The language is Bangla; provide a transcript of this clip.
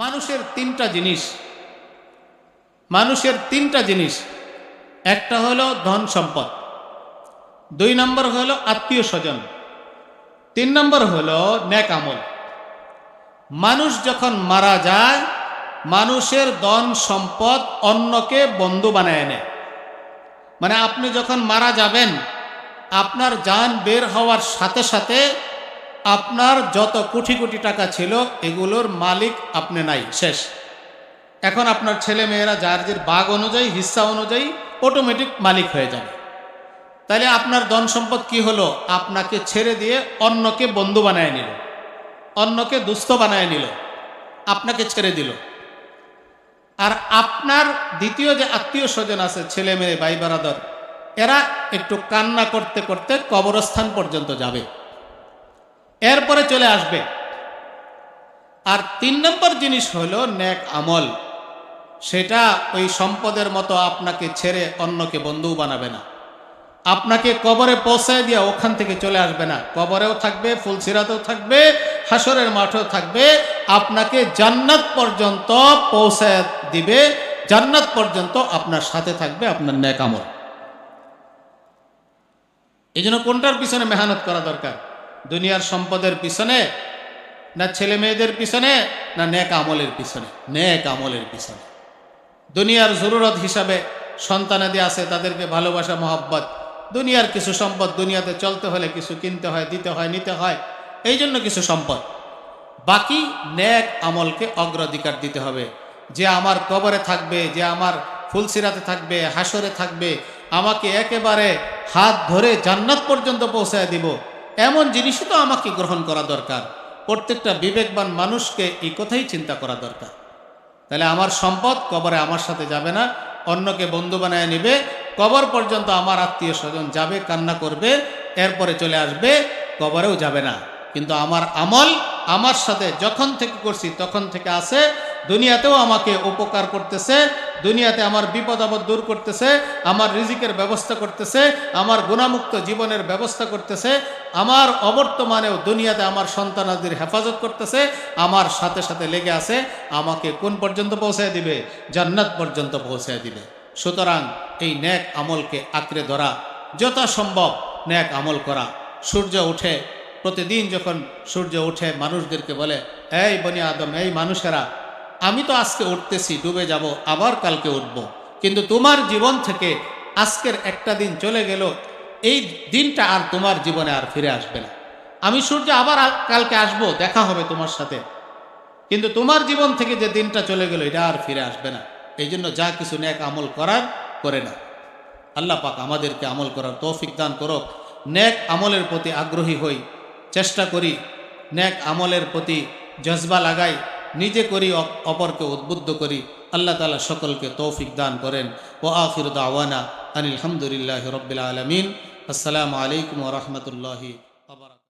মানুষের তিনটা জিনিস একটা হলো ধন সম্পদ, 2 নম্বর হলো আত্মীয় স্বজন, 3 নম্বর হলো নেক আমল। মানুষ যখন মারা যায় মানুষের ধন সম্পদ অন্যকে বন্ধু বানায় নেয়। মানে আপনি যখন মারা যাবেন আপনার জান বের হওয়ার সাথে সাথে আপনার যত কোটি কোটি টাকা ছিল এগুলোর মালিক আপনি নাই, শেষ। এখন আপনার ছেলে মেয়েরা যার যার ভাগ অনুযায়ী হিস্সা অনুযায়ী অটোমেটিক মালিক হয়ে যাবে। তাহলে আপনার ধন সম্পদ কি হলো? আপনাকে ছেড়ে দিয়ে অন্যকে বন্ধু বানায় নিল, অন্যকে দুস্থ বানায় নিল, আপনাকে ছেড়ে দিল। আর আপনার দ্বিতীয় যে আত্মীয় স্বজন আছে, ছেলে মেয়ে ভাই বারাদর, এরা একটু কান্না করতে করতে কবরস্থান পর্যন্ত যাবে, এরপরে চলে আসবে। আর 3 নম্বর জিনিস হলো নেক আমল। সেটা ওই সম্পদের মতো আপনাকে ছেড়ে অন্যকে বন্ধু বানাবে না, আপনাকে কবরে পৌঁছায় দিয়ে ওখান থেকে চলে আসবে না, কবরেও থাকবে, ফুলসিরাতেও থাকবে, হাসরের মাঠেও থাকবে, আপনাকে জান্নাত পর্যন্ত পৌঁছায় দিবে, জান্নাত পর্যন্ত আপনার সাথে থাকবে আপনার নেক আমল। এই জন্য কোনটার পিছনে মেহনত করা দরকার? দুনিয়ার সম্পদের পিছনে, না ছেলে মেয়েদের পিছনে, না নেক আমলের পিছনে? নেক আমলের পিছনে। দুনিয়ার জরুরত হিসাবে সন্তানাদি আছে, তাদেরকে ভালোবাসা মহব্বত, দুনিয়ার কিছু সম্পদ, দুনিয়াতে চলতে হলে কিছু কিনতে হয়, দিতে হয়, নিতে হয়, এই জন্য কিছু সম্পদ। বাকি নেক আমলকে অগ্রাধিকার দিতে হবে। যে আমার কবরে থাকবে, যে আমার ফুলসিরাতে থাকবে, হাসরে থাকবে, আমাকে একেবারে হাত ধরে জান্নাত পর্যন্ত পৌঁছায় দিব, এমন জিনিসই তো আমাকে গ্রহণ করা দরকার। প্রত্যেকটা বিবেকবান মানুষকে এই কথাই চিন্তা করা দরকার। তাহলে আমার সম্পদ কবরে আমার সাথে যাবে না, অন্যকে বন্ধু বানায় নিবে, কবর পর্যন্ত আমার আত্মীয় স্বজন যাবে, কান্না করবে, এরপরে চলে আসবে, কবরেও যাবে না। কিন্তু আমার আমল আমার সাথে যখন থেকে করছি তখন থেকে আছে, দুনিয়াতেও আমাকে উপকার করতেছে, দুনিয়াতে আমার বিপদ আপদ দূর করতেছে, আমার রিজিকের ব্যবস্থা করতেছে, আমার গুণামুক্ত জীবনের ব্যবস্থা করতেছে, আমার অবর্তমানেও দুনিয়াতে আমার সন্তানাদের হেফাজত করতেছে, আমার সাথে সাথে লেগে আছে, আমাকে কোন পর্যন্ত পৌঁছায় দিবে? জান্নাত পর্যন্ত পৌঁছায় দিবে। সুতরাং এই নেক আমলকে আঁকড়ে ধরা, যথাসম্ভব নেক আমল করা। সূর্য উঠে, প্রতিদিন যখন সূর্য উঠে মানুষদেরকে বলে, এই বনি আদম, এই মানুষেরা, আমি তো আজকে উঠতেছি, ডুবে যাব, আবার কালকে উঠব, কিন্তু তোমার জীবন থেকে আজকের একটা দিন চলে গেল, এই দিনটা আর তোমার জীবনে আর ফিরে আসবে না। আমি সূর্য আবার কালকে আসব, দেখা হবে তোমার সাথে, কিন্তু তোমার জীবন থেকে যে দিনটা চলে গেল এটা আর ফিরে আসবে না। এই জন্য যা কিছু নেক আমল করার করে না। আল্লাহ পাক আমাদেরকে আমল করার তৌফিক দান করুক। নেক আমলের প্রতি আগ্রহী হই, চেষ্টা করি, নেক আমলের প্রতি জজবা লাগাই, নিজে করি, অপরকে উদ্বুদ্ধ করি। আল্লাহ তাআলা সকলকে তৌফিক দান করেন। ও আখিরু দাওয়ানা আনিল হামদুলিল্লাহি রাব্বিল আলামিন। আসসালামু আলাইকুম ওয়া রাহমাতুল্লাহি ওয়া বারাকাতুহু।